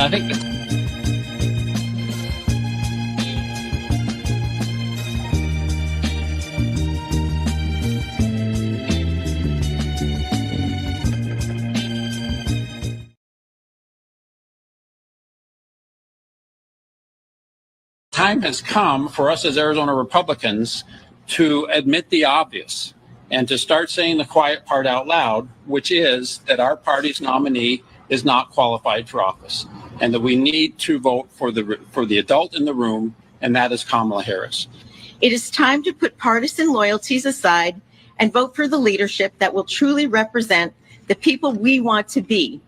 And I think time has come for us as Arizona Republicans to admit the obvious and to start saying the quiet part out loud, which is that our party's nominee is not qualified for office, and that we need to vote for the adult in the room, and that is Kamala Harris. It is time to put partisan loyalties aside and vote for the leadership that will truly represent the people we want to be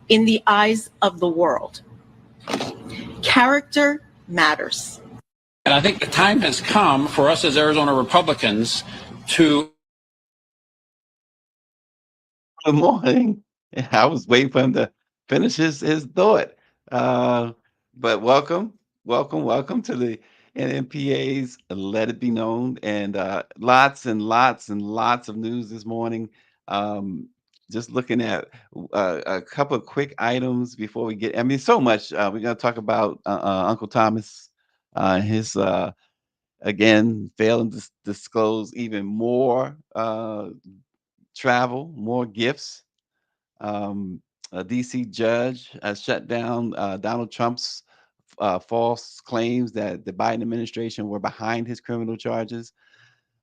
in the eyes of the world. Character matters. And I think the time has come for us as Arizona Republicans to. Good morning. I was waiting for him to finish his thought. But welcome to the NMPA's Let It Be Known, and lots and lots and lots of news this morning. Just looking at a couple of quick items before we get. I mean, so much. We're going to talk about Uncle Thomas, his again failing to disclose even more travel, more gifts. A DC judge has shut down Donald Trump's false claims that the Biden administration were behind his criminal charges.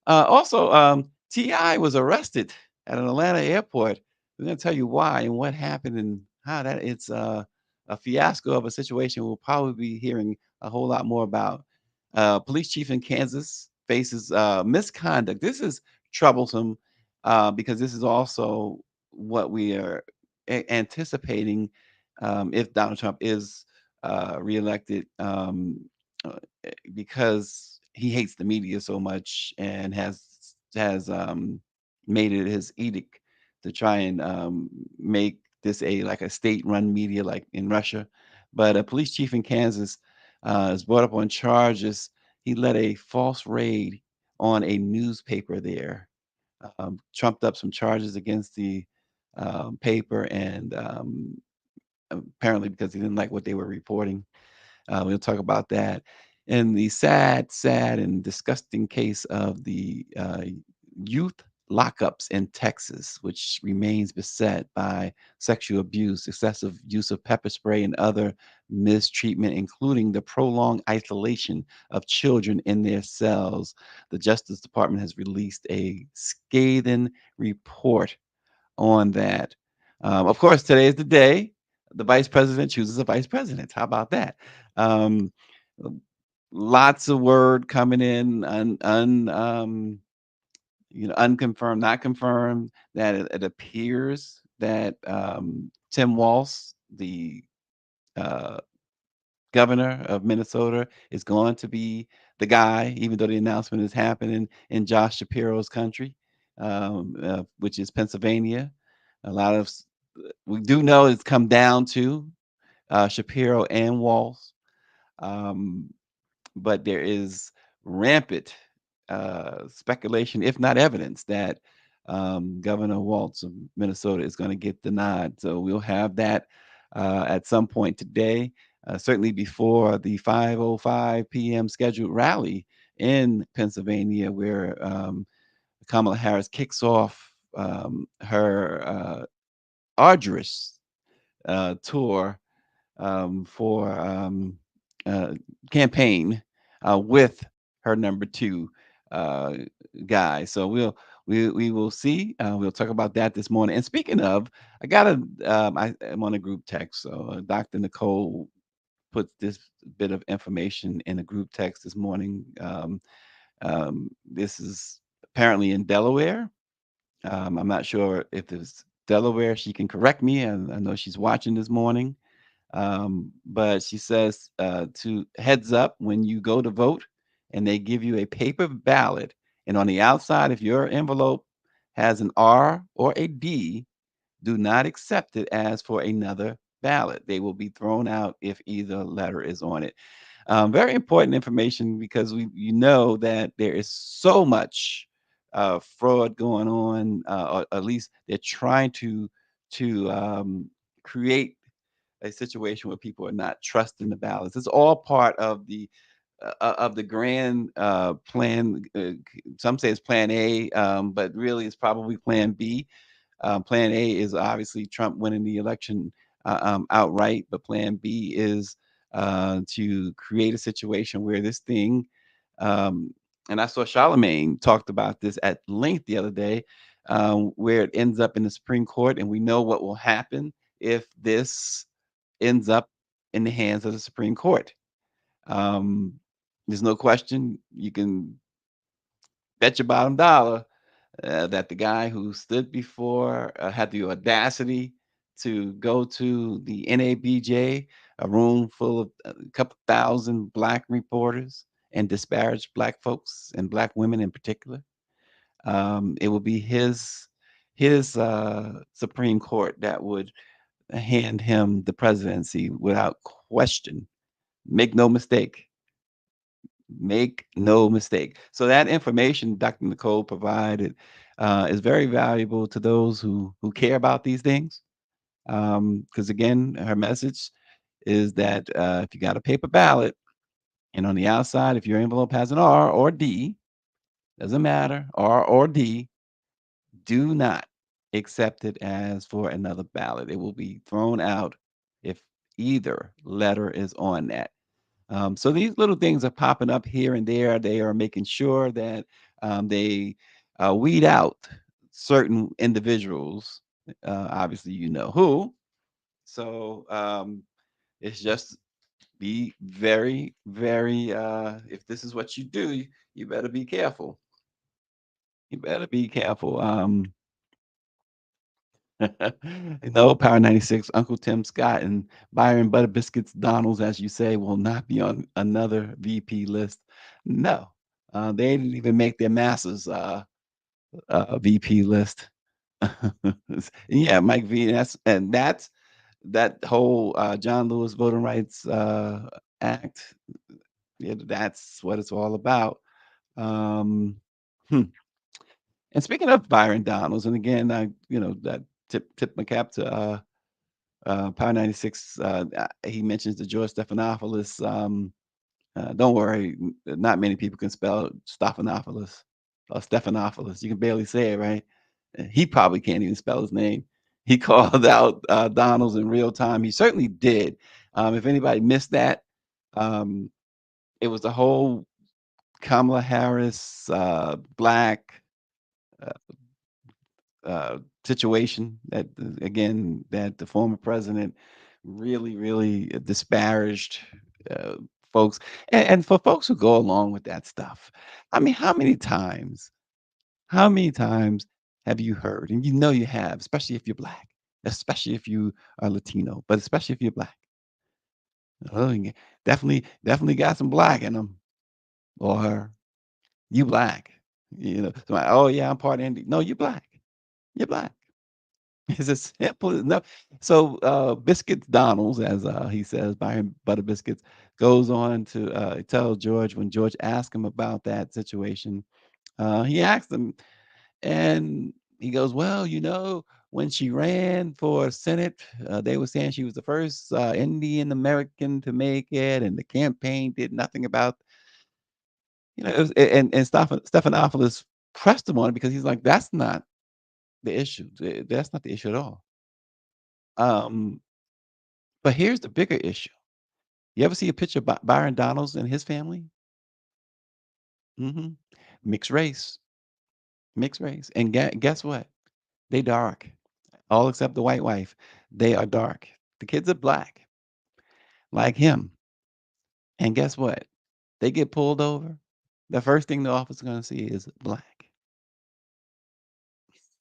Also, Ti was arrested at an Atlanta airport. We're going to tell you why and what happened and how that it's a fiasco of a situation we'll probably be hearing a whole lot more about. Police chief in Kansas faces misconduct. This is troublesome because this is also what we are anticipating if Donald Trump is reelected, because he hates the media so much and has made it his edict to try and make this a state-run media like in Russia. But a police chief in Kansas is brought up on charges. He led a false raid on a newspaper there, trumped up some charges against the paper, and apparently because he didn't like what they were reporting. We'll talk about that. And the sad, sad, and disgusting case of the youth lockups in Texas, which remains beset by sexual abuse, excessive use of pepper spray, and other mistreatment, including the prolonged isolation of children in their cells. The Justice Department has released a scathing report on that. Of course, today is the day the vice president chooses a vice president. How about that? Um, Lots of word coming in, unconfirmed, not confirmed, that it appears that Tim Walz, the uh, governor of Minnesota, is going to be the guy, even though the announcement is happening in Josh Shapiro's country, which is Pennsylvania. A lot of we do know it's come down to Shapiro and Walz, but there is rampant speculation, if not evidence, that Governor Walz of Minnesota is going to get the nod. So we'll have that at some point today, certainly before the 5:05 p.m. scheduled rally in Pennsylvania, where Kamala Harris kicks off her arduous tour for campaign with her number two uh, guy. So we will see. We'll talk about that this morning. And speaking of, I am on a group text. So Dr. Nicole put this bit of information in a group text this morning. This is apparently in Delaware. I'm not sure if it's Delaware. She can correct me. I know she's watching this morning. But she says to heads up when you go to vote and they give you a paper ballot, and on the outside, if your envelope has an R or a D, do not accept it as for another ballot. They will be thrown out if either letter is on it. Very important information because you know that there is so much fraud going on, or at least they're trying to create a situation where people are not trusting the ballots. It's all part of the grand plan. Some say it's Plan A, but really it's probably Plan B. Plan A is obviously Trump winning the election outright, but Plan B is to create a situation where this thing, um, and I saw Charlemagne talked about this at length the other day, where it ends up in the Supreme Court, and we know what will happen if this ends up in the hands of the Supreme Court. Um, there's no question. You can bet your bottom dollar that the guy who stood before had the audacity to go to the NABJ, a room full of a couple thousand black reporters, and disparage black folks and black women in particular. It will be his Supreme Court that would hand him the presidency without question. Make no mistake. Make no mistake. So that information Dr. Nicole provided is very valuable to those who care about these things. Because again, her message is that if you got a paper ballot and on the outside, if your envelope has an R or D, doesn't matter, R or D, do not accept it as for another ballot. It will be thrown out if either letter is on that. So these little things are popping up here and there. They are making sure that they weed out certain individuals. Obviously, you know who. So it's just be very, very. If this is what you do, you better be careful. You better be careful. No, Power 96, Uncle Tim Scott and Byron Butter Biscuits Donalds, as you say, will not be on another VP list. No, they didn't even make their masses VP list. Yeah, Mike V. That's that whole John Lewis Voting Rights Act. Yeah, that's what it's all about. Um, hmm. And speaking of Byron Donalds, and again, I that tip my cap to Power 96, he mentions the George Stephanopoulos. Don't worry, not many people can spell Stephanopoulos or Stephanopoulos. You can barely say it, right? He probably can't even spell his name. He called out Donalds in real time. He certainly did. If anybody missed that, um, it was the whole Kamala Harris black uh, situation that again that the former president really disparaged uh, folks and for folks who go along with that stuff. I mean, how many times have you heard, and you know you have, especially if you're black, especially if you are Latino, but especially if you're black. Oh, definitely got some black in them, or you black. So like, oh yeah, I'm part Indian. No, you black. You're black. It's as simple as no. So Biscuits Donalds, as he says, Byron Butter Biscuits, goes on to tell George when George asked him about that situation. He asked him, and he goes, "Well, when she ran for Senate, they were saying she was the first Indian American to make it, and the campaign did nothing about, it was, and Stephanopoulos pressed him on it because he's like, that's not the issue. That's not the issue at all. Um, but here's the bigger issue. You ever see a picture of Byron Donalds and his family? Hmm. Mixed race, mixed race. And guess what? They dark, all except the white wife. They are dark. The kids are black, like him. And guess what? They get pulled over. The first thing the officer's going to see is black.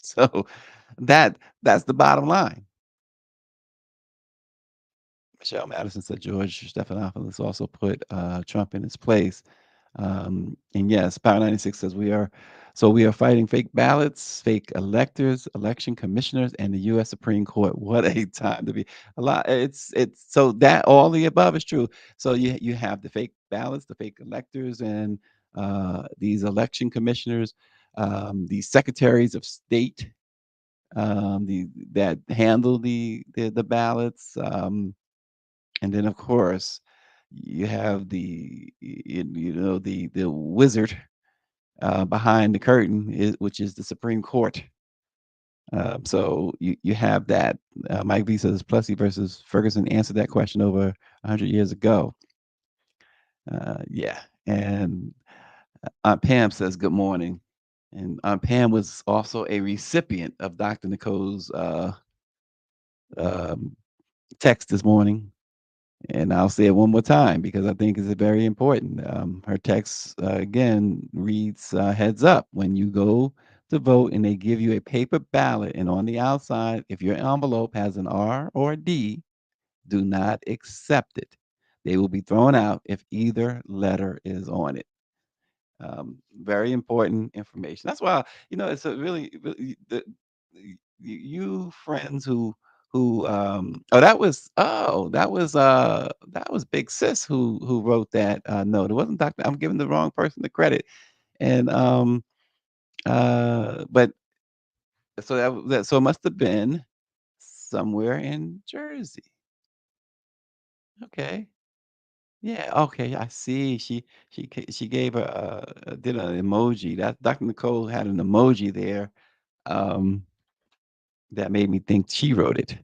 So that's the bottom line. Michelle Madison said George Stephanopoulos also put Trump in his place. And yes, Power 96 says we are fighting fake ballots, fake electors, election commissioners, and the U.S. Supreme Court. What a time to be alive. It's so that all the above is true. So you have the fake ballots, the fake electors, and these election commissioners, these secretaries of state, that handle the ballots. And then, of course, you have the wizard behind the curtain, which is the Supreme Court. So you have that. Mike V says Plessy versus Ferguson answered that question over 100 years ago. Yeah. And Aunt Pam says good morning. And Aunt Pam was also a recipient of Dr. Nicole's um, text this morning. And I'll say it one more time because I think it's very important. Her text again reads, heads up, when you go to vote and they give you a paper ballot, and on the outside, if your envelope has an R or a D, do not accept it. They will be thrown out if either letter is on it. Very important information. That's why, it's a really you friends who that was Big Sis who wrote that note. It wasn't Dr. I'm giving the wrong person the credit. And but so it must have been somewhere in Jersey. Okay. Yeah, okay, I see. She gave a did an emoji. That Dr. Nicole had an emoji there, um, that made me think she wrote it.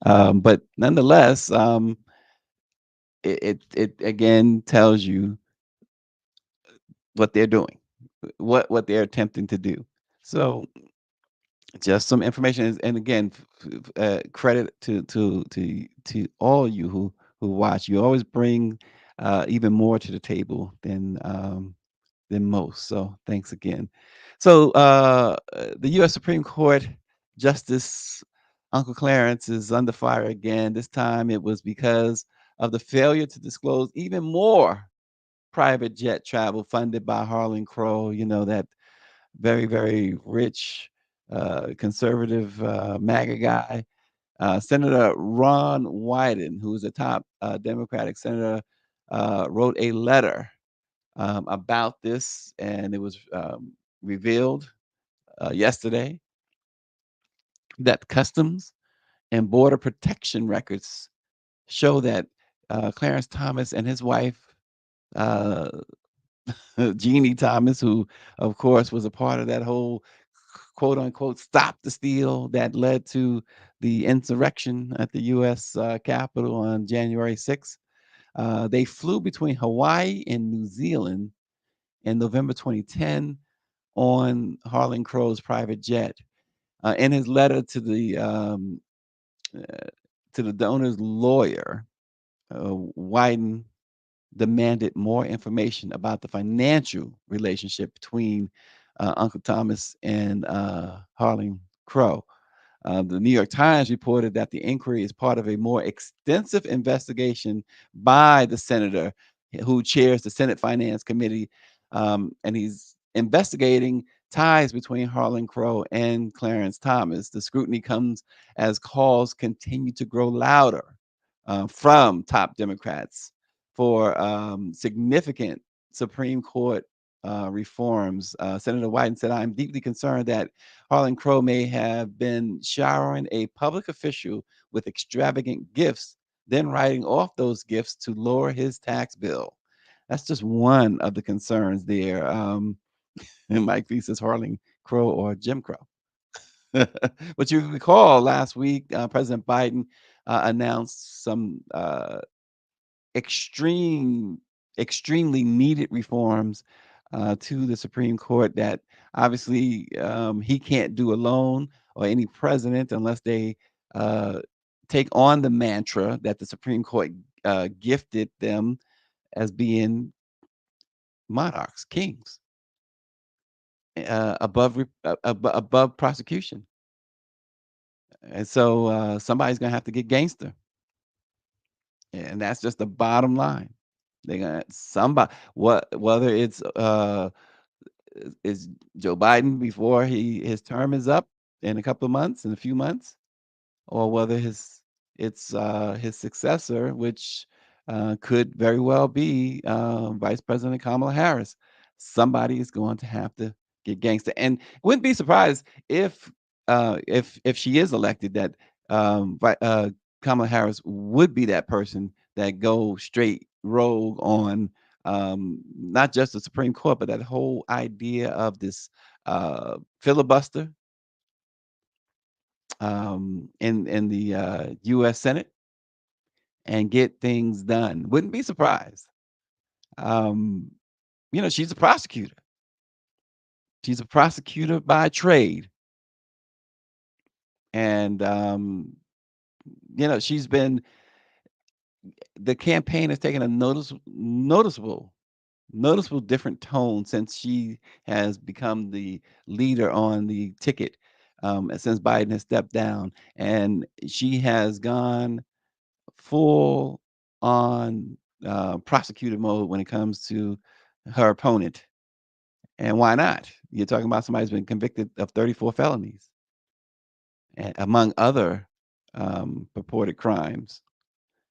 But nonetheless, it again tells you what they're doing, what they're attempting to do. So just some information, and again, credit to all you who watch. You always bring even more to the table than most. So thanks again. So the U.S. Supreme Court Justice Uncle Clarence is under fire again. This time it was because of the failure to disclose even more private jet travel funded by Harlan Crow. You know, that very, very rich conservative MAGA guy. Senator Ron Wyden, who's a top Democratic senator, wrote a letter about this, and it was revealed yesterday that Customs and Border Protection records show that Clarence Thomas and his wife, uh, Jeannie Thomas, who, of course, was a part of that whole quote unquote stop the steal that led to the insurrection at the U.S. Capitol on January 6th. They flew between Hawaii and New Zealand in November 2010 on Harlan Crow's private jet. In his letter to the donor's lawyer, Wyden demanded more information about the financial relationship between Uncle Thomas and Harlan Crow. The New York Times reported that the inquiry is part of a more extensive investigation by the senator who chairs the Senate Finance Committee, and he's investigating ties between Harlan Crow and Clarence Thomas. The scrutiny comes as calls continue to grow louder from top Democrats for significant Supreme Court reforms. Senator Wyden said, "I'm deeply concerned that Harlan Crow may have been showering a public official with extravagant gifts, then writing off those gifts to lower his tax bill." That's just one of the concerns there. And Mike V says Harlan Crow or Jim Crow. But you recall last week, President Biden announced some extreme, extremely needed reforms to the Supreme Court that obviously he can't do alone, or any president, unless they uh, take on the mantra that the Supreme Court gifted them as being monarchs, kings, above prosecution. And so somebody's gonna have to get gangster, and that's just the bottom line. They're gonna somebody what whether it's is Joe Biden before his term is up in a couple of months, in a few months, or whether his successor, which could very well be Vice President Kamala Harris. Somebody is going to have to get gangster, and wouldn't be surprised if she is elected that Kamala Harris would be that person that go straight rogue on not just the Supreme Court, but that whole idea of this filibuster in the U.S. Senate and get things done. Wouldn't be surprised. Um, she's a prosecutor. She's a prosecutor by trade, and she's been the campaign has taken a noticeable different tone since she has become the leader on the ticket, since Biden has stepped down, and she has gone full on prosecutor mode when it comes to her opponent. And why not? You're talking about somebody who's been convicted of 34 felonies, among other purported crimes.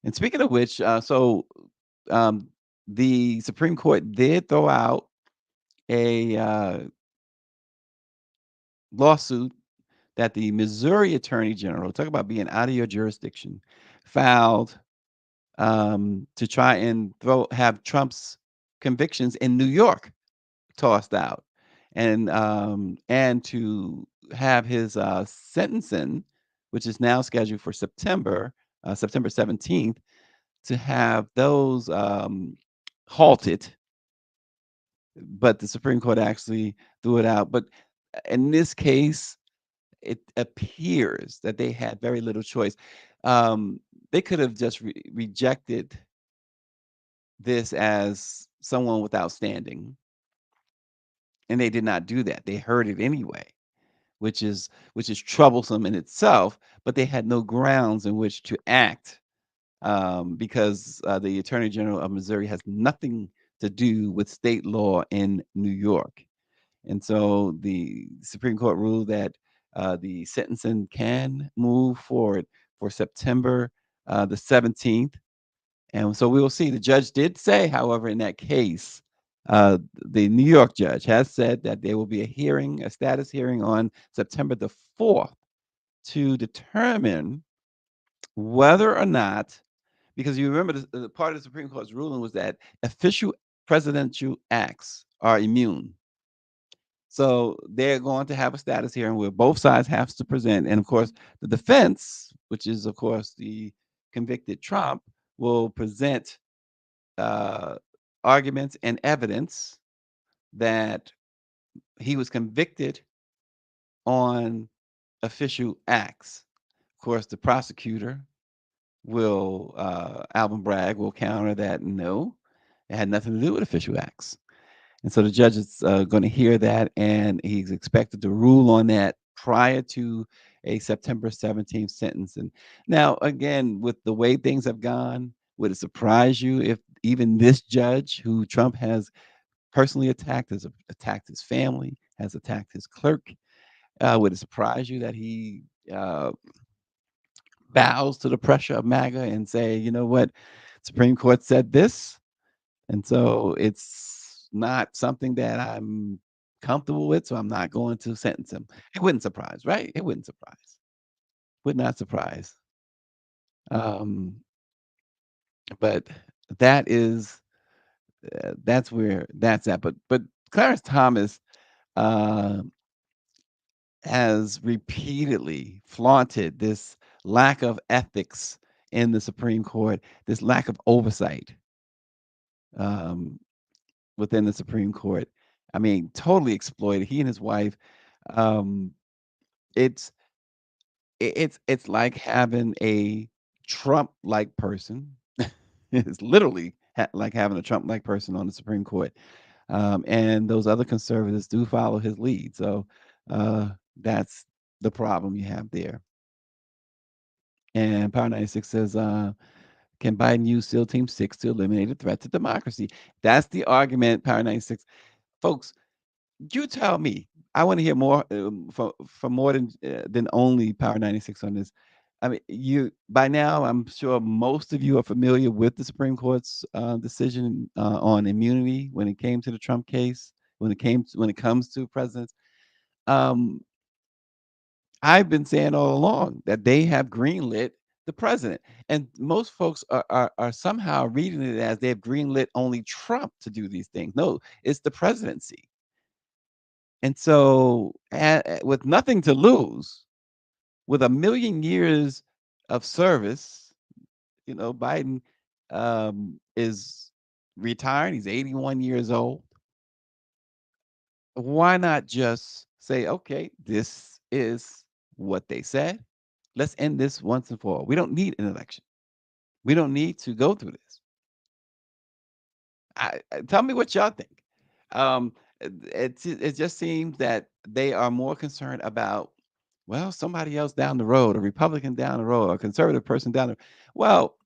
And speaking of which, um, the Supreme Court did throw out a lawsuit that the Missouri Attorney General, talk about being out of your jurisdiction, filed to try and have Trump's convictions in New York tossed out, and to have his sentencing, which is now scheduled for September 17th, to have those halted. But the Supreme Court actually threw it out. But in this case, it appears that they had very little choice. They could have just rejected this as someone without standing, and they did not do that. They heard it anyway, which is troublesome in itself. But they had no grounds in which to act, because the Attorney General of Missouri has nothing to do with state law in New York. And so the Supreme Court ruled that the sentencing can move forward for September the 17th. And so we will see. The judge did say, however, in that case, the New York judge has said that there will be a status hearing on September the 4th to determine whether or not, because you remember the part of the Supreme Court's ruling was that official presidential acts are immune. So they're going to have a status hearing where both sides have to present. And of course, the defense, which is, of course, the convicted Trump, will present uh, arguments and evidence that he was convicted on official acts. Of course, the prosecutor Alvin Bragg will counter that no, it had nothing to do with official acts. And so the judge is going to hear that, and he's expected to rule on that prior to a September 17th sentence. And now, again, with the way things have gone, would it surprise you if even this judge, who Trump has personally attacked, has attacked his family, has attacked his clerk, would it surprise you that he bows to the pressure of MAGA and say, you know what, Supreme Court said this, and so it's not something that I'm comfortable with, so I'm not going to sentence him. It wouldn't surprise, right? It wouldn't surprise. Would not surprise. Um, but that is that's where that's at. But Clarence Thomas uh, has repeatedly flaunted this lack of ethics in the Supreme Court, this lack of oversight um, within the Supreme Court. I mean, totally exploited. He and his wife. Um, it's it's like having a Trump-like person. It's literally like having a Trump-like person on the Supreme Court, and those other conservatives do follow his lead. So that's the problem you have there. And Power 96 says, can Biden use SEAL Team 6 to eliminate a threat to democracy? That's the argument, Power 96. Folks, you tell me. I want to hear more from more than only Power 96 on this. I mean, by now, I'm sure most of you are familiar with the Supreme Court's decision on immunity when it came to the Trump case, when it comes to presidents. Um, I've been saying all along that they have greenlit the president. And most folks are somehow reading it as they've greenlit only Trump to do these things. No, it's the presidency. And so, with nothing to lose, with a million years of service, Biden is retired. He's 81 years old. Why not just say, okay, this is what they said. Let's end this once and for all. We don't need an election. We don't need to go through this. Tell me what y'all think. Um, it just seems that they are more concerned about, well, somebody else down the road, a Republican down the road, a conservative person down the. Well,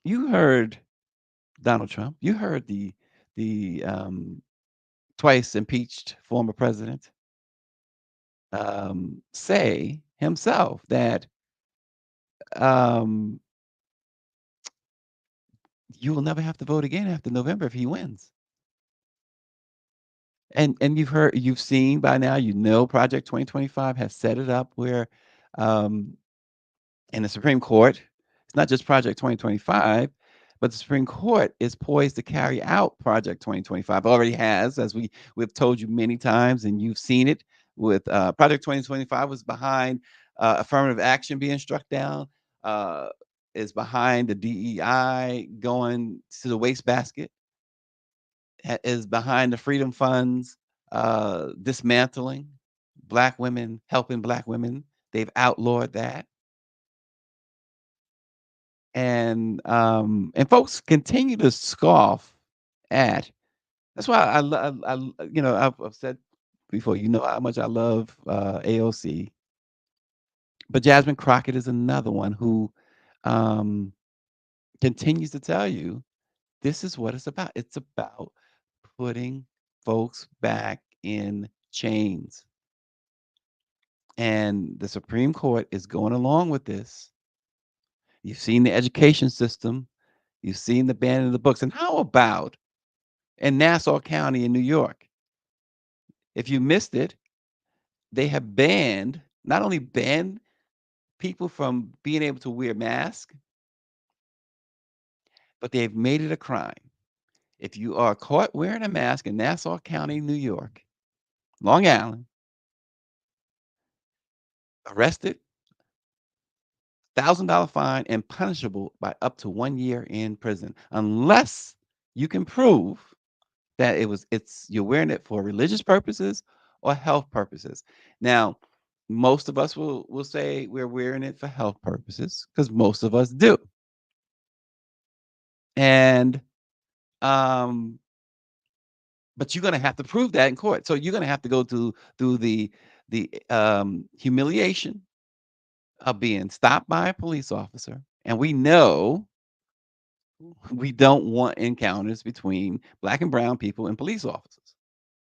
you heard Donald Trump. You heard the twice impeached former president say himself that um, you will never have to vote again after November if he wins. And you've seen by now, Project 2025 has set it up where um, in the Supreme Court, it's not just Project 2025, but the Supreme Court is poised to carry out Project 2025. Already has, as we've told you many times, and you've seen it with Project 2025 was behind affirmative action being struck down, uh, is behind the DEI going to the wastebasket, is behind the Freedom Funds dismantling Black women, helping Black women. They've outlawed that. And folks continue to scoff at. That's why I've said before, how much I love AOC, but Jasmine Crockett is another one who um, continues to tell you this is what it's about. It's about putting folks back in chains, and the Supreme Court is going along with this. You've seen the education system, you've seen the banning of the books, and how about in Nassau County in New York? If you missed it, they have not only banned people from being able to wear masks, but they've made it a crime. If you are caught wearing a mask in Nassau County, New York, Long Island, arrested, $1,000 fine, and punishable by up to 1 year in prison, unless you can prove that you're wearing it for religious purposes or health purposes. Now, most of us will say we're wearing it for health purposes because most of us do. And but you're gonna have to prove that in court. So you're gonna have to go through the humiliation of being stopped by a police officer. And we know we don't want encounters between Black and brown people and police officers.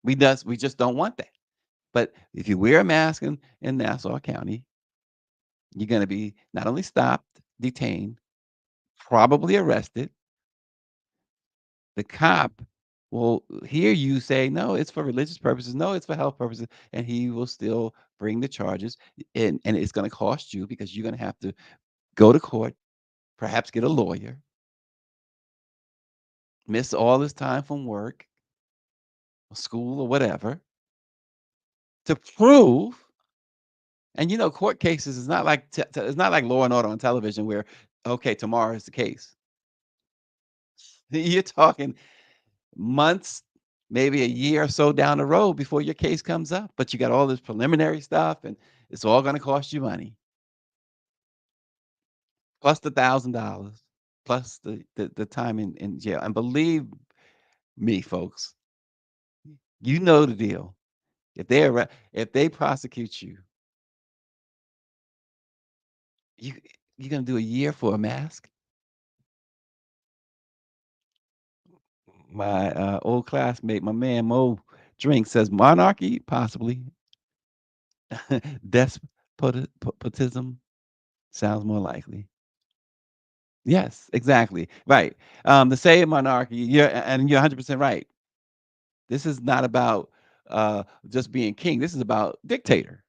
We just don't want that. But if you wear a mask in Nassau County, you're going to be not only stopped, detained, probably arrested. The cop will hear you say, no, it's for religious purposes. No, it's for health purposes. And he will still bring the charges. And it's going to cost you because you're going to have to go to court, perhaps get a lawyer, miss all this time from work, or school, or whatever, to prove. And court cases is not like it's not like Law and Order on television where, okay, tomorrow is the case. You're talking months, maybe a year or so down the road before your case comes up. But you got all this preliminary stuff, and it's all going to cost you money, plus the $1,000, plus the time in jail. And believe me, folks, you know the deal. If they prosecute you, you you're gonna do a year for a mask. My old classmate, my man Mo Drink says monarchy, possibly. Despotism sounds more likely. Yes, exactly. Right. The say monarchy, you're 100% right. This is not about just being king. This is about dictator.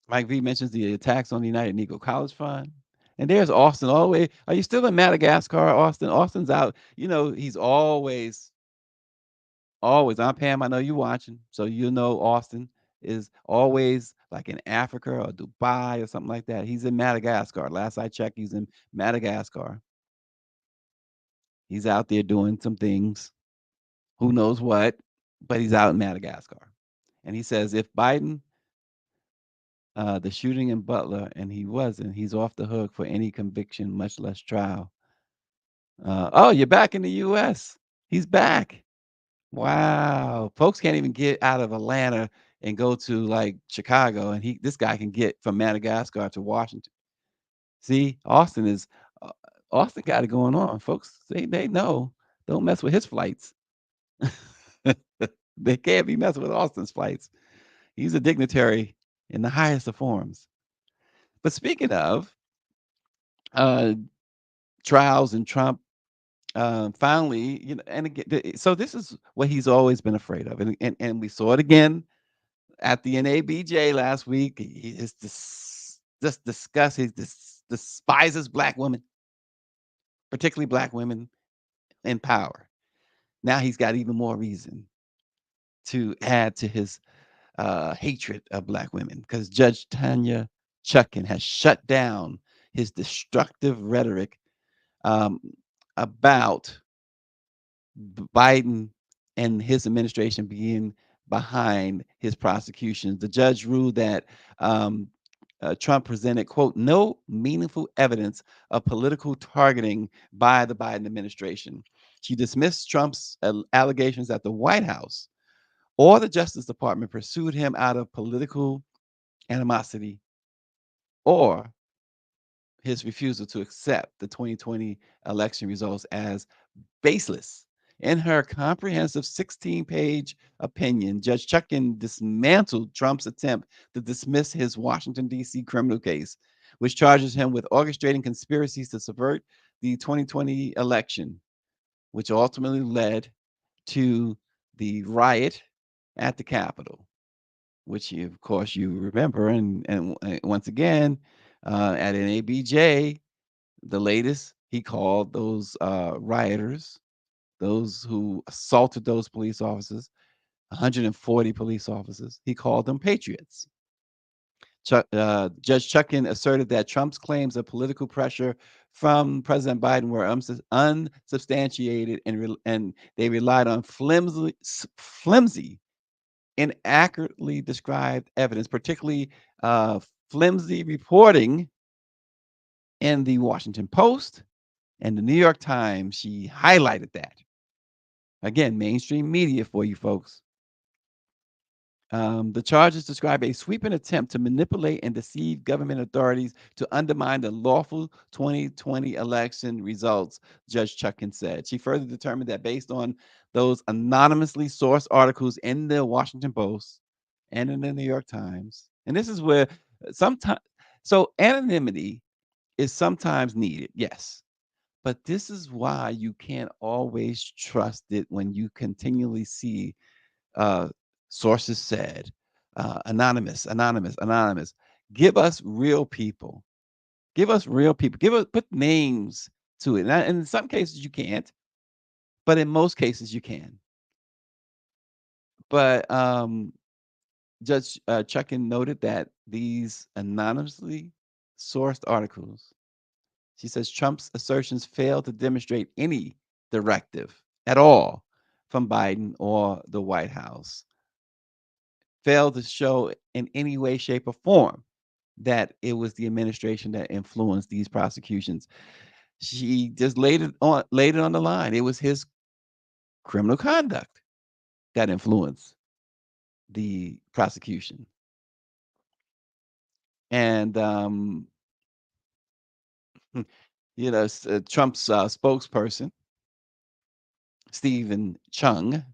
Mike V mentions the attacks on the United Negro College Fund. And there's Austin all the way. Are you still in Madagascar, Austin? Austin's out. You know, he's always. I'm Pam. I know you watching. So you know Austin is always like in Africa or Dubai or something like that. He's in Madagascar. Last I checked, he's in Madagascar. He's out there doing some things. Who knows what? But he's out in Madagascar. And he says if Biden the shooting in Butler, and he wasn't. He's off the hook for any conviction, much less trial. Oh, you're back in the U.S. He's back. Wow, folks can't even get out of Atlanta and go to like Chicago, and this guy can get from Madagascar to Washington. See, uh, Austin got it going on, folks. They know. Don't mess with his flights. They can't be messing with Austin's flights. He's a dignitary in the highest of forms. But speaking of uh, trials and Trump, finally, and again, so this is what he's always been afraid of, and we saw it again at the NABJ last week. He is just disgust. He despises black women, particularly black women in power. Now he's got even more reason to add to his hatred of black women because Judge Tanya Chutkan has shut down his destructive rhetoric um, about Biden and his administration being behind his prosecutions. The judge ruled that Trump presented, quote, no meaningful evidence of political targeting by the Biden administration. She dismissed Trump's allegations that the White House or the Justice Department pursued him out of political animosity or his refusal to accept the 2020 election results as baseless. In her comprehensive 16-page opinion, Judge Chutkan dismantled Trump's attempt to dismiss his Washington, D.C. criminal case, which charges him with orchestrating conspiracies to subvert the 2020 election, which ultimately led to the riot at the Capitol, which, of course, you remember. And once again, at an ABJ, the latest, he called those rioters, those who assaulted those police officers, 140 police officers, he called them patriots. Judge Chutkan asserted that Trump's claims of political pressure from President Biden were unsubstantiated and they relied on flimsy, inaccurately described evidence, particularly flimsy reporting in the Washington Post and the New York Times. She highlighted that. Again, mainstream media for you folks. The charges describe a sweeping attempt to manipulate and deceive government authorities to undermine the lawful 2020 election results, Judge Chutkan said. She further determined that based on those anonymously sourced articles in the Washington Post and in the New York Times, and this is where sometimes, so anonymity is sometimes needed, yes. But this is why you can't always trust it when you continually see uh, sources said, anonymous, anonymous, anonymous. Give us real people. Give us real people. Put names to it. And in some cases you can't, but in most cases you can. But Judge Chutkan noted that these anonymously sourced articles, she says Trump's assertions fail to demonstrate any directive at all from Biden or the White House, fail to show in any way, shape, or form that it was the administration that influenced these prosecutions. She just laid it on the line. It was his criminal conduct that influenced the prosecution. And Trump's spokesperson, Stephen Chung,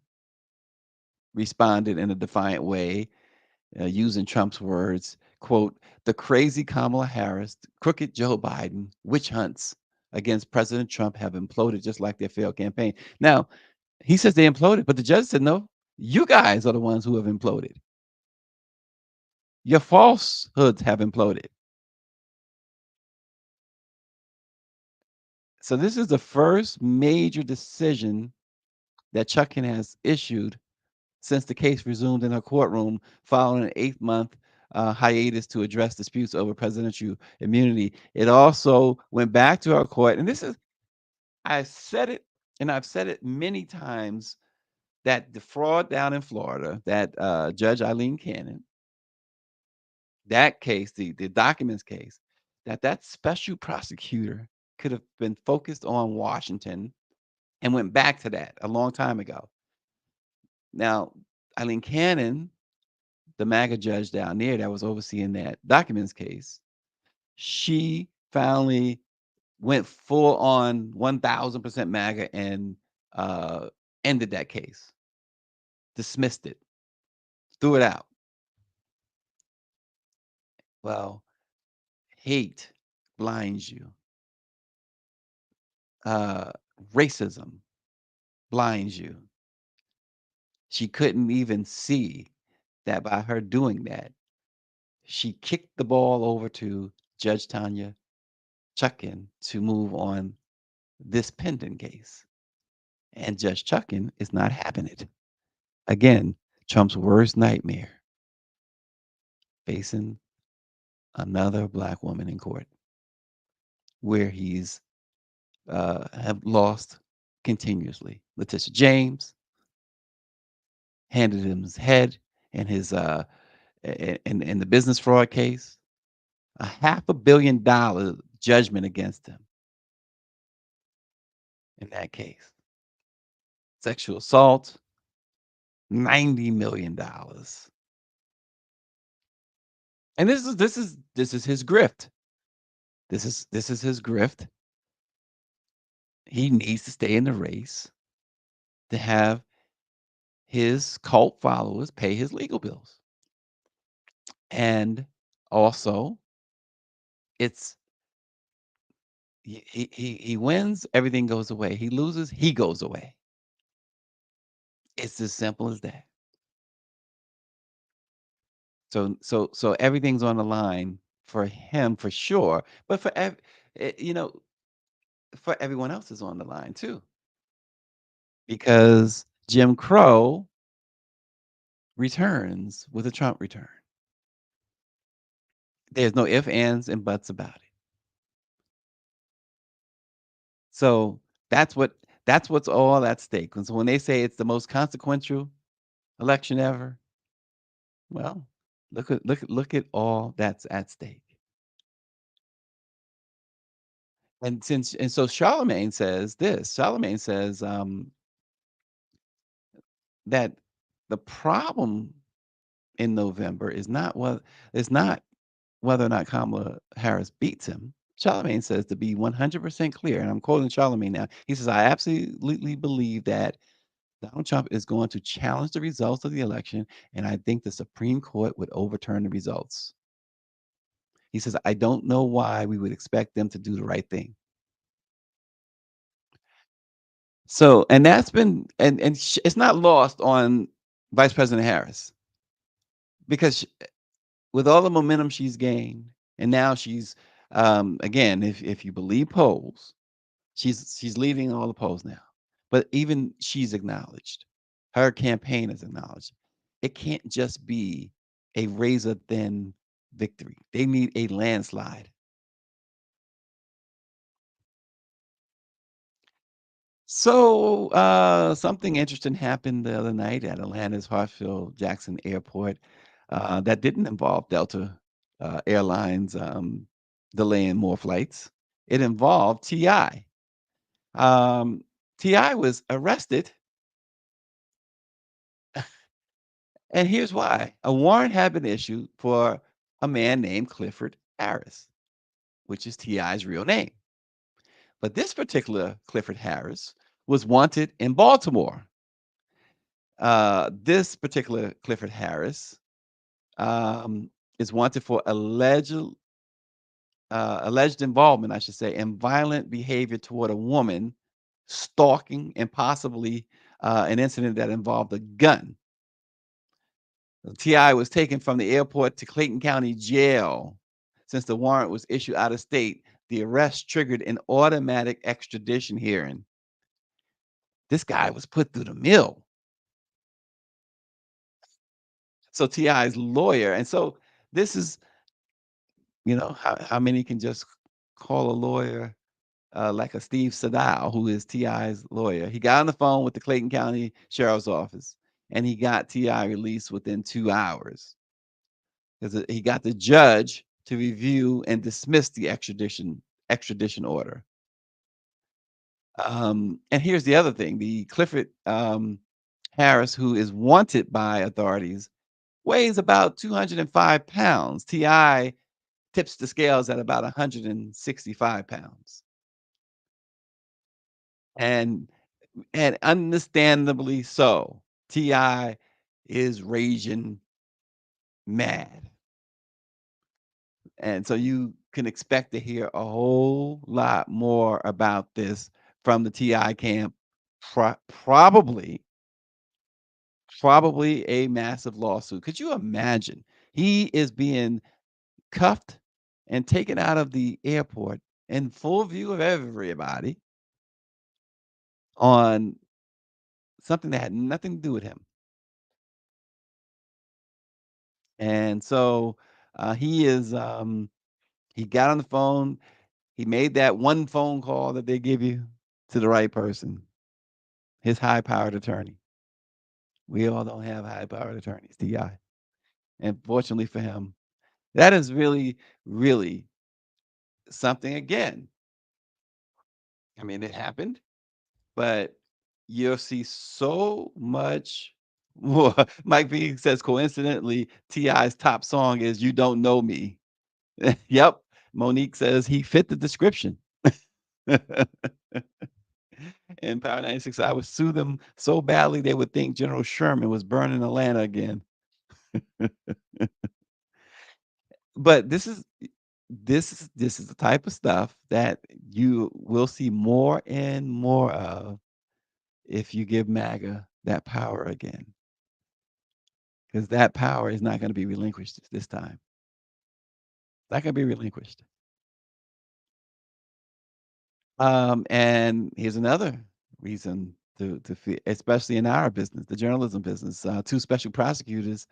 responded in a defiant way, using Trump's words, quote, the crazy Kamala Harris, crooked Joe Biden, witch hunts against President Trump have imploded just like their failed campaign. Now, he says they imploded, but the judge said, no, you guys are the ones who have imploded. Your falsehoods have imploded. So this is the first major decision that Chuckin has issued since the case resumed in her courtroom following an 8-month hiatus to address disputes over presidential immunity. It also went back to our court, and this is, I said it, and I've said it many times, that the fraud down in Florida, that Judge Eileen Cannon, that case, the documents case, that special prosecutor could have been focused on Washington and went back to that a long time ago. Now, Eileen Cannon, the MAGA judge down there that was overseeing that documents case, she finally went full on 1000% MAGA and ended that case, dismissed it, threw it out. Well, hate blinds you. Uh, Racism blinds you. She couldn't even see that by her doing that, she kicked the ball over to Judge Tanya Chuckin to move on this pending case. And Judge Chuckin is not having it. Again, Trump's worst nightmare, facing another black woman in court where he's have lost continuously. Letitia James handed him his head in his in the business fraud case, a $500 million judgment against him in that case. Sexual assault, $90 million. And this is his grift. This is his grift. He needs to stay in the race to have his cult followers pay his legal bills. And also, it's he wins, everything goes away. He loses, he goes away. It's as simple as that. So everything's on the line for him for sure, but you know, for everyone else is on the line too, because Jim Crow returns with a Trump return. There's no ifs, ands, and buts about it. So that's what's all at stake. And so when they say it's the most consequential election ever, well, look at all that's at stake. And so Charlemagne says this. Charlemagne says that the problem in November is not whether or not Kamala Harris beats him. Charlemagne says, to be 100% clear, and I'm quoting Charlemagne now. He says, I absolutely believe that Donald Trump is going to challenge the results of the election, and I think the Supreme Court would overturn the results. He says, I don't know why we would expect them to do the right thing. So, and that's been, it's not lost on Vice President Harris, because with all the momentum she's gained, and now she's, again, if you believe polls, she's leading all the polls now. But even she's acknowledged, her campaign is acknowledged, it can't just be a razor thin victory. They need a landslide. So something interesting happened the other night at Atlanta's Hartsfield Jackson Airport that didn't involve Delta Airlines delaying more flights. It involved Ti. Ti was arrested, and here's why: a warrant had been issued for a man named Clifford Harris, which is Ti's real name. But this particular Clifford Harris was wanted in Baltimore. This particular Clifford Harris is wanted for alleged involvement, I should say, in violent behavior toward a woman, stalking, and possibly an incident that involved a gun. T.I. was taken from the airport to Clayton County Jail. Since the warrant was issued out of state, the arrest triggered an automatic extradition hearing. This guy was put through the mill. So T.I.'s lawyer, and so this is, how many can just call a lawyer like a Steve Sadal, who is T.I.'s lawyer. He got on the phone with the Clayton County Sheriff's Office, and he got T.I. released within 2 hours. Because he got the judge to review and dismiss the extradition order. And here's the other thing: the Clifford Harris, who is wanted by authorities, weighs about 205 pounds. Ti tips the scales at about 165 pounds, and understandably so. Ti is raging mad. And so you can expect to hear a whole lot more about this from the TI camp. Probably a massive lawsuit. Could you imagine? He is being cuffed and taken out of the airport in full view of everybody on something that had nothing to do with him. And so he got on the phone. He made that one phone call that they give you to the right person, his high-powered attorney. We all don't have high-powered attorneys, Ti. And fortunately for him, that is really, really something again. I mean, it happened, but you'll see so much more. Mike B says, coincidentally, Ti's top song is "You Don't Know Me." Yep. Monique says he fit the description. And Power 96, I would sue them so badly they would think General Sherman was burning Atlanta again. But this is the type of stuff that you will see more and more of if you give MAGA that power again. Because that power is not going to be relinquished this time. Not going to be relinquished. And here's another reason to feel, especially in our business, the journalism business. Two special prosecutors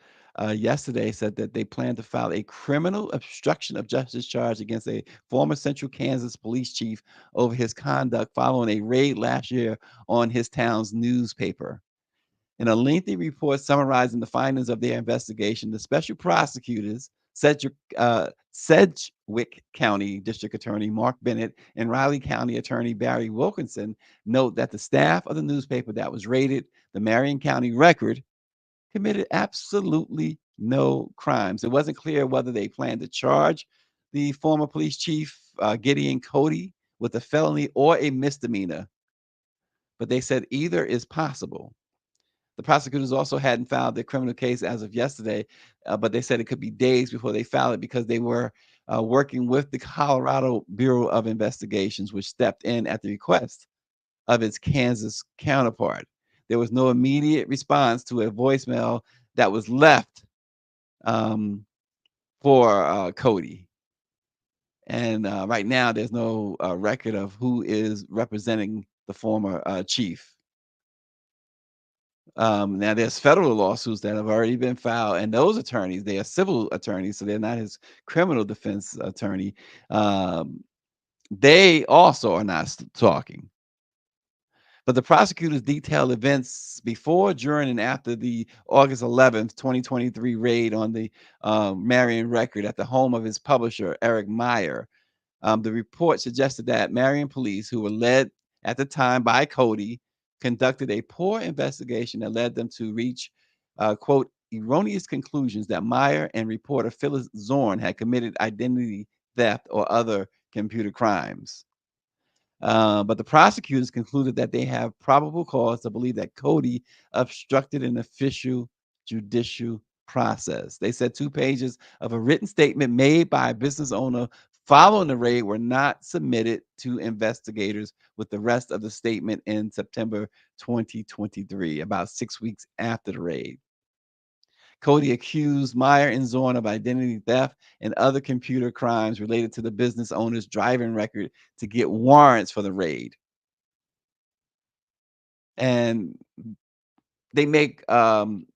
yesterday said that they plan to file a criminal obstruction of justice charge against a former Central Kansas police chief over his conduct following a raid last year on his town's newspaper. In a lengthy report summarizing the findings of their investigation, the special prosecutors, Sedgwick County District Attorney Mark Bennett and Riley County Attorney Barry Wilkinson, note that the staff of the newspaper that was raided, the Marion County Record, committed absolutely no crimes. It wasn't clear whether they planned to charge the former police chief, Gideon Cody, with a felony or a misdemeanor, but they said either is possible. The prosecutors also hadn't filed their criminal case as of yesterday, but they said it could be days before they filed it because they were working with the Colorado Bureau of Investigations, which stepped in at the request of its Kansas counterpart. There was no immediate response to a voicemail that was left for Cody. And right now, there's no record of who is representing the former chief. Now there's federal lawsuits that have already been filed, and those attorneys, they are civil attorneys, so they're not his criminal defense attorney. They also are not talking. But the prosecutors detailed events before, during, and after the August 11th, 2023 raid on the Marion Record at the home of his publisher, Eric Meyer. The report suggested that Marion police, who were led at the time by Cody, conducted a poor investigation that led them to reach, quote, erroneous conclusions that Meyer and reporter Phyllis Zorn had committed identity theft or other computer crimes. But the prosecutors concluded that they have probable cause to believe that Cody obstructed an official judicial process. They said 2 pages of a written statement made by a business owner following the raid were not submitted to investigators, with the rest of the statement in September 2023, about 6 weeks after the raid. Cody accused Meyer and Zorn of identity theft and other computer crimes related to the business owner's driving record to get warrants for the raid. And they make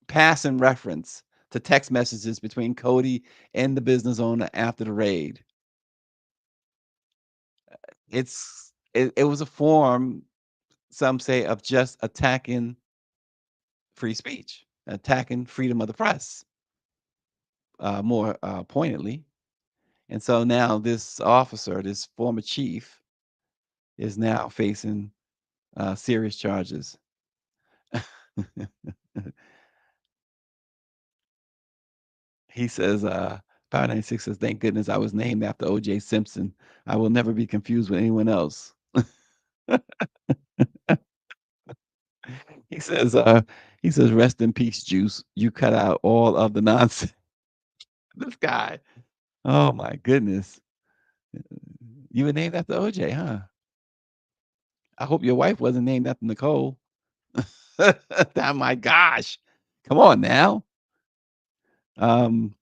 passing reference to text messages between Cody and the business owner after the raid. It was a form, some say, of just attacking free speech, attacking freedom of the press, more pointedly. And so now this officer, this former chief, is now facing serious charges. He says, Power 96 says, thank goodness I was named after O.J. Simpson. I will never be confused with anyone else. He says, rest in peace, Juice. You cut out all of the nonsense. This guy. Oh my goodness. You were named after OJ, huh? I hope your wife wasn't named after Nicole. Oh my gosh. Come on now. Um,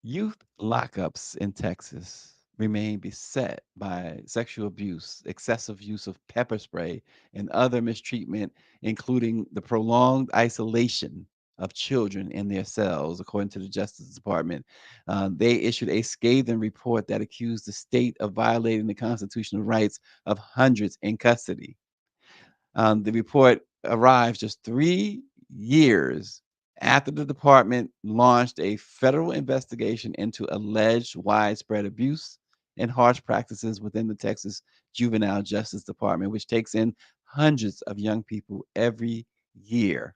Youth lockups in Texas remain beset by sexual abuse, excessive use of pepper spray, and other mistreatment, including the prolonged isolation of children in their cells, according to the Justice Department. They issued a scathing report that accused the state of violating the constitutional rights of hundreds in custody. The report arrives just 3 years after the department launched a federal investigation into alleged widespread abuse and harsh practices within the Texas Juvenile Justice Department, which takes in hundreds of young people every year.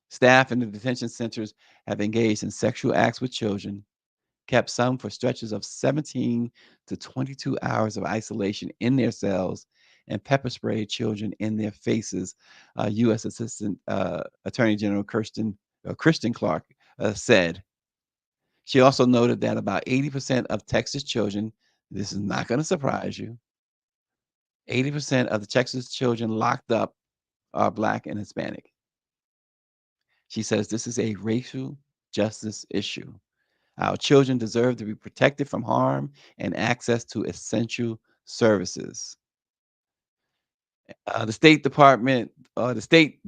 Staff in the detention centers have engaged in sexual acts with children, kept some for stretches of 17 to 22 hours of isolation in their cells, and pepper sprayed children in their faces. U.S. Assistant Attorney General Kristen Clark said. She also noted that about 80% of Texas children, this is not going to surprise you, 80% of the Texas children locked up are Black and Hispanic. She says this is a racial justice issue. Our children deserve to be protected from harm and access to essential services. The State Department, the State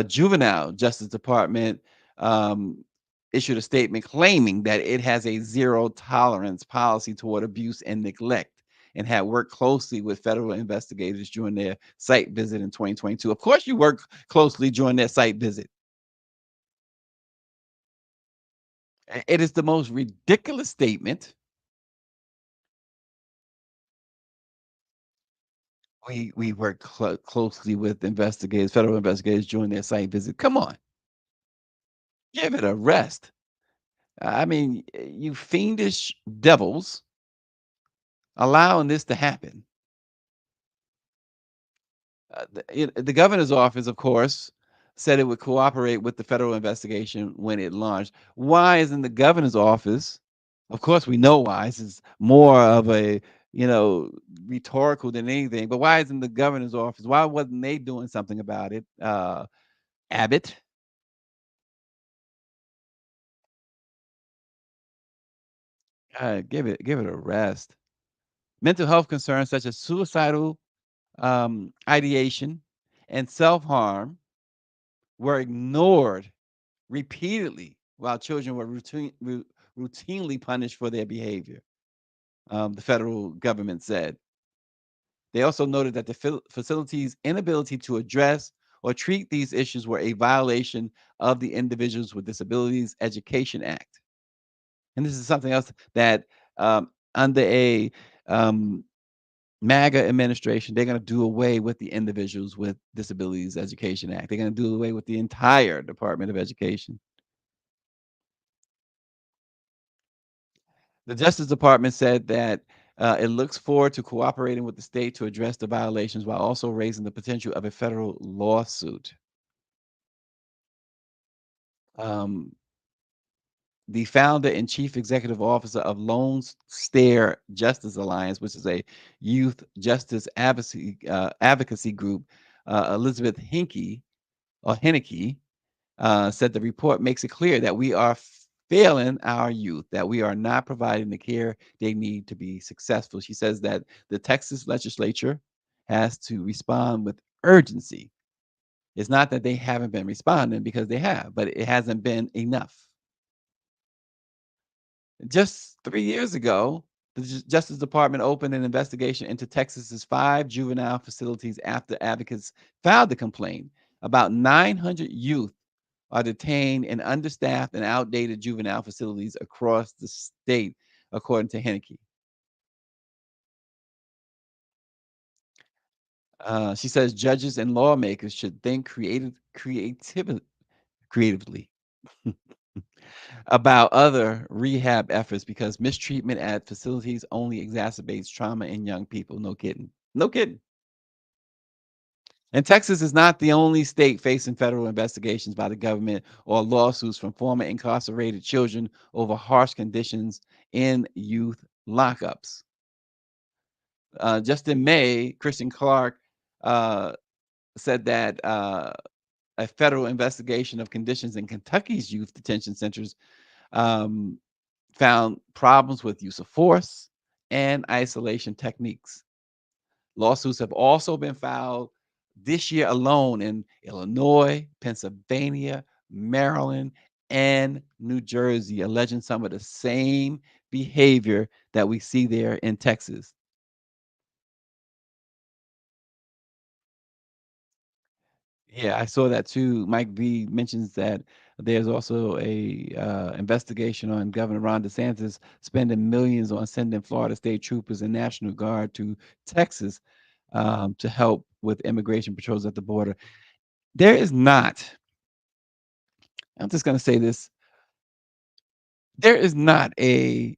Juvenile Justice Department um, issued a statement claiming that it has a zero tolerance policy toward abuse and neglect and had worked closely with federal investigators during their site visit in 2022. Of course, you work closely during that site visit. It is the most ridiculous statement. We work closely with investigators, federal investigators during their site visit. Come on, give it a rest. I mean, you fiendish devils allowing this to happen. The governor's office, of course, said it would cooperate with the federal investigation when it launched. Why isn't the governor's office? Of course, we know why. This is more of a, you know, rhetorical than anything. But why isn't the governor's office? Why wasn't they doing something about it? Abbott. Give it a rest. Mental health concerns such as suicidal ideation and self-harm were ignored repeatedly while children were routinely punished for their behavior, the federal government said. They also noted that the facility's inability to address or treat these issues were a violation of the Individuals with Disabilities Education Act. And this is something else that under a MAGA administration, they're going to do away with the Individuals with Disabilities Education Act. They're going to do away with the entire Department of Education. The Justice Department said that it looks forward to cooperating with the state to address the violations while also raising the potential of a federal lawsuit. Um, the founder and chief executive officer of Lone Star Justice Alliance, which is a youth justice advocacy group, Elizabeth Hinkey or Henneke, said the report makes it clear that we are failing our youth, that we are not providing the care they need to be successful. She says that the Texas legislature has to respond with urgency. It's not that they haven't been responding, because they have, but it hasn't been enough. Just 3 years ago, the Justice Department opened an investigation into Texas's 5 juvenile facilities after advocates filed the complaint. About 900 youth are detained in understaffed and outdated juvenile facilities across the state, according to Henneke. She says judges and lawmakers should think creatively about other rehab efforts, because mistreatment at facilities only exacerbates trauma in young people. No kidding. No kidding. And Texas is not the only state facing federal investigations by the government or lawsuits from former incarcerated children over harsh conditions in youth lockups. Just in May, Christian Clark uh, said that a federal investigation of conditions in Kentucky's youth detention centers um, found problems with use of force and isolation techniques. Lawsuits have also been filed this year alone in Illinois, Pennsylvania, Maryland, and New Jersey, alleging some of the same behavior that we see there in Texas. Yeah, I saw that too. Mike V mentions that there's also a investigation on Governor Ron DeSantis spending millions on sending Florida state troopers and National Guard to Texas to help with immigration patrols at the border. There is not, I'm just going to say this, there is not a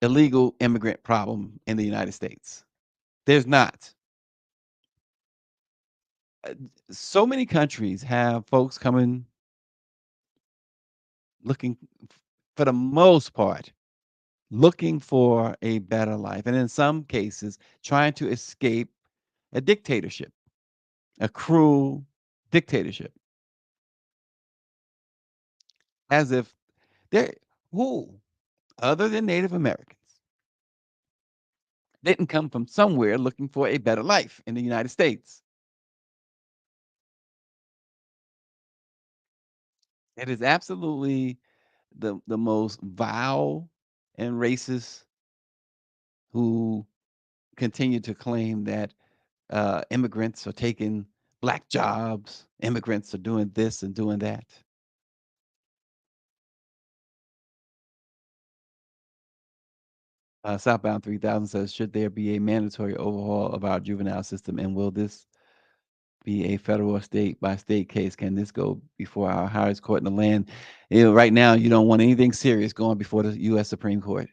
illegal immigrant problem in the United States. There's not. Uh, So many countries have folks coming looking, for the most part, looking for a better life, and in some cases, trying to escape a dictatorship, a cruel dictatorship, as if they're who, other than Native Americans, didn't come from somewhere looking for a better life in the United States. It is absolutely the most vile and racist who continue to claim that immigrants are taking black jobs, immigrants are doing this and doing that. Southbound 3000 says, should there be a mandatory overhaul of our juvenile system, and will this be a federal or state by state case? Can this go before our highest court in the land? You know, right now, you don't want anything serious going before the U.S. Supreme Court.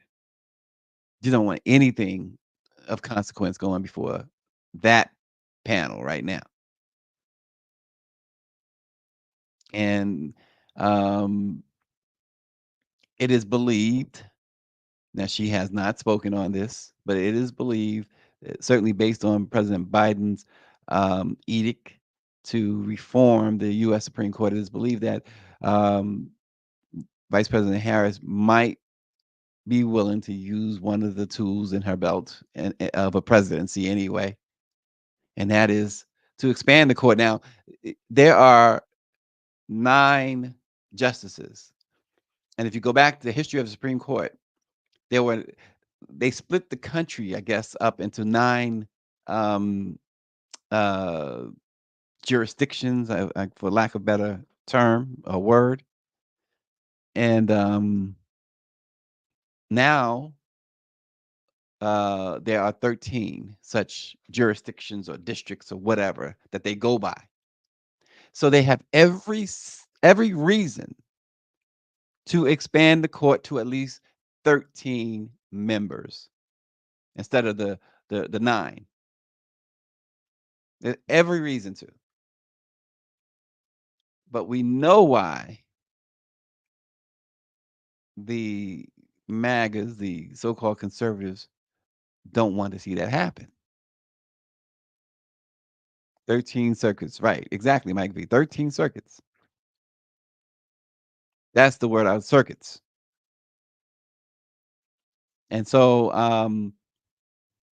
You don't want anything of consequence going before that panel right now. And um, it is believed, now she has not spoken on this, but it is believed, certainly based on President Biden's edict to reform the U.S. Supreme Court, it is believed that um, Vice President Harris might be willing to use one of the tools in her belt of a presidency anyway, and that is to expand the court. Now, there are 9 justices, and if you go back to the history of the Supreme Court, there were they split the country, I guess, up into 9 um, uh, jurisdictions, for lack of a better term, a word, and now there are 13 such jurisdictions or districts or whatever that they go by. So they have every reason to expand the court to at least 13 members instead of the 9. Every reason to. But we know why the MAGAs, the so-called conservatives, don't want to see that happen. 13 circuits, right? Exactly, Mike V. 13 circuits. That's the word out, circuits. And so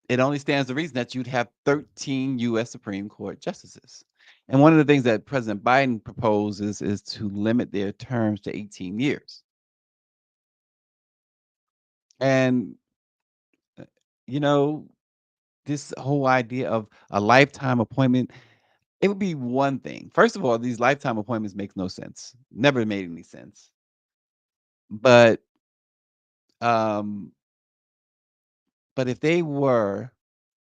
it only stands to reason that you'd have 13 U.S. Supreme Court justices. And one of the things that President Biden proposes is to limit their terms to 18 years. And, uh, you know, this whole idea of a lifetime appointment, it would be one thing. First of all, these lifetime appointments makes no sense. Never made any sense. But um but if they were,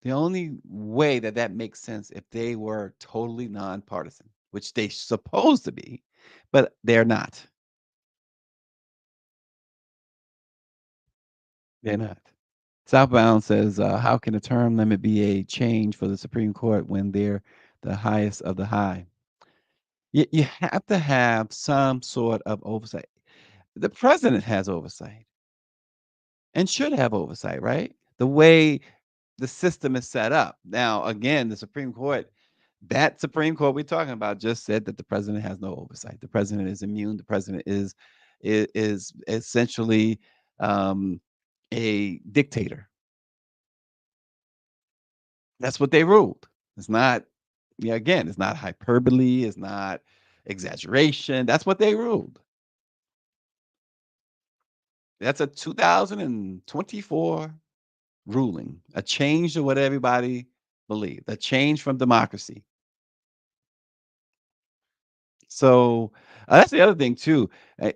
the only way that that makes sense if they were totally nonpartisan, which they supposed to be, but they're not. They're not. Southbound says, how can a term limit be a change for the Supreme Court when they're the highest of the high? You have to have some sort of oversight. The president has oversight and should have oversight, right? The way the system is set up. Now, again, the Supreme Court, that Supreme Court we're talking about just said that the president has no oversight. The president is immune. The president is essentially a dictator. That's what they ruled. It's not, yeah, again, it's not hyperbole, it's not exaggeration. That's what they ruled. That's a 2024 ruling, a change to what everybody believed, a change from democracy. So that's the other thing too. And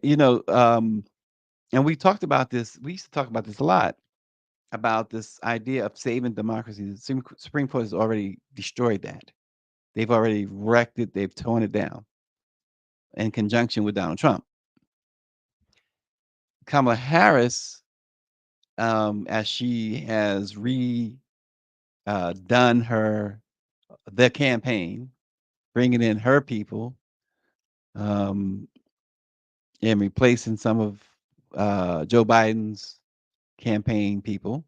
we talked about this. We used to talk about this a lot about this idea of saving democracy. The Supreme Court has already destroyed that. They've already wrecked it. They've torn it down in conjunction with Donald Trump. Kamala Harris, as she has done the campaign, bringing in her people, um, and replacing some of Joe Biden's campaign people.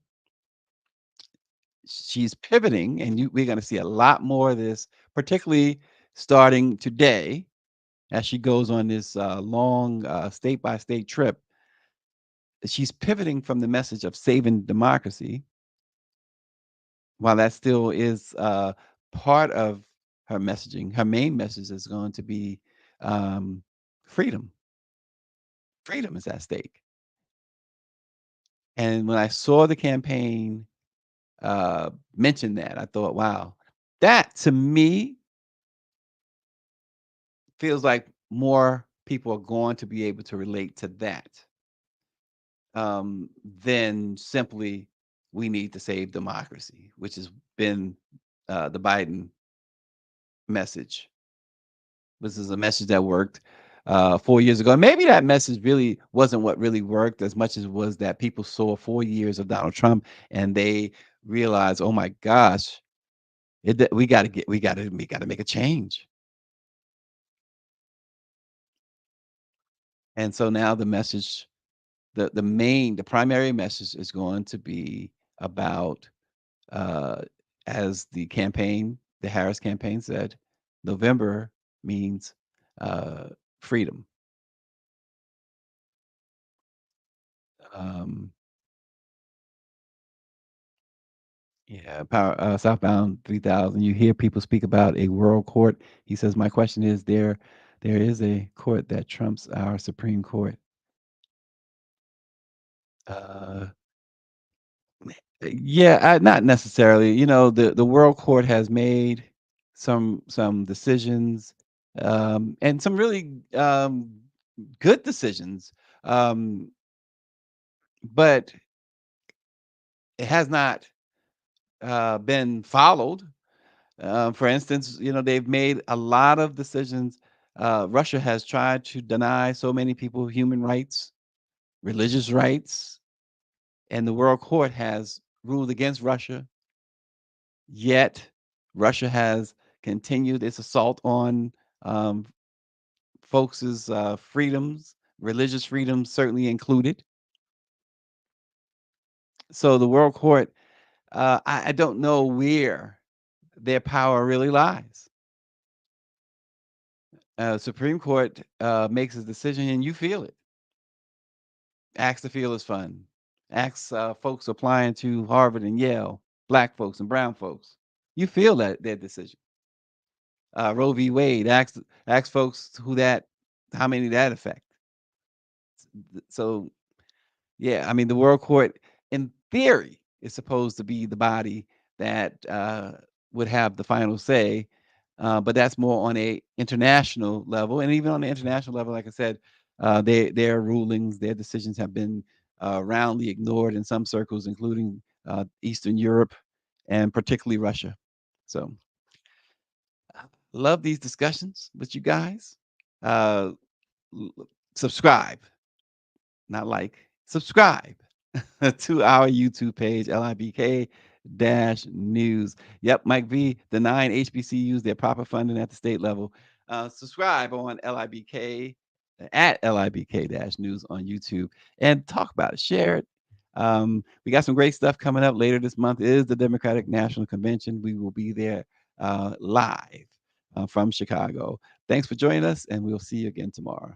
She's pivoting, and we're going to see a lot more of this, particularly starting today as she goes on this long state by state trip. She's pivoting from the message of saving democracy, while that still is part of her messaging. Her main message is going to be um, freedom. Freedom is at stake. And when I saw the campaign mention that, I thought, wow, that to me feels like more people are going to be able to relate to that than simply we need to save democracy, which has been the Biden message. This is a message that worked 4 years ago. And maybe that message really wasn't what really worked as much as it was that people saw 4 years of Donald Trump and they realized, oh my gosh, we got to make a change. And so now the message, the primary message is going to be about, uh, as the Harris campaign said, November means freedom. Um, yeah, Southbound 3000. You hear people speak about a world court. He says, my question is, there is a court that trumps our Supreme Court. Uh, Yeah, not necessarily. The World Court has made some decisions, and some really good decisions, um, but it has not been followed. For instance, they've made a lot of decisions. Russia has tried to deny so many people human rights, religious rights, and the World Court has ruled against Russia. Yet, Russia has continued its assault on um, folks' freedoms, religious freedoms certainly included. So the World Court, I don't know where their power really lies. Supreme Court makes a decision and you feel it. Ask the field is fun. Ask folks applying to Harvard and Yale, black folks and brown folks. You feel that their decision. Roe v. Wade. Ask folks how many that affect. So yeah, I mean the World Court, in theory, is supposed to be the body that would have the final say, but that's more on a international level, and even on the international level, like I said, their rulings, their decisions have been roundly ignored in some circles, including Eastern Europe and particularly Russia. So, love these discussions with you guys. Uh, Subscribe, not like, subscribe to our YouTube page, LIBK news. Yep, Mike V, the 9 HBCUs, their proper funding at the state level. Subscribe on LIBK at LIBK news on YouTube and talk about it, share it. We got some great stuff coming up later this month. Is the Democratic National Convention. We will be there live from Chicago. Thanks for joining us, and we'll see you again tomorrow.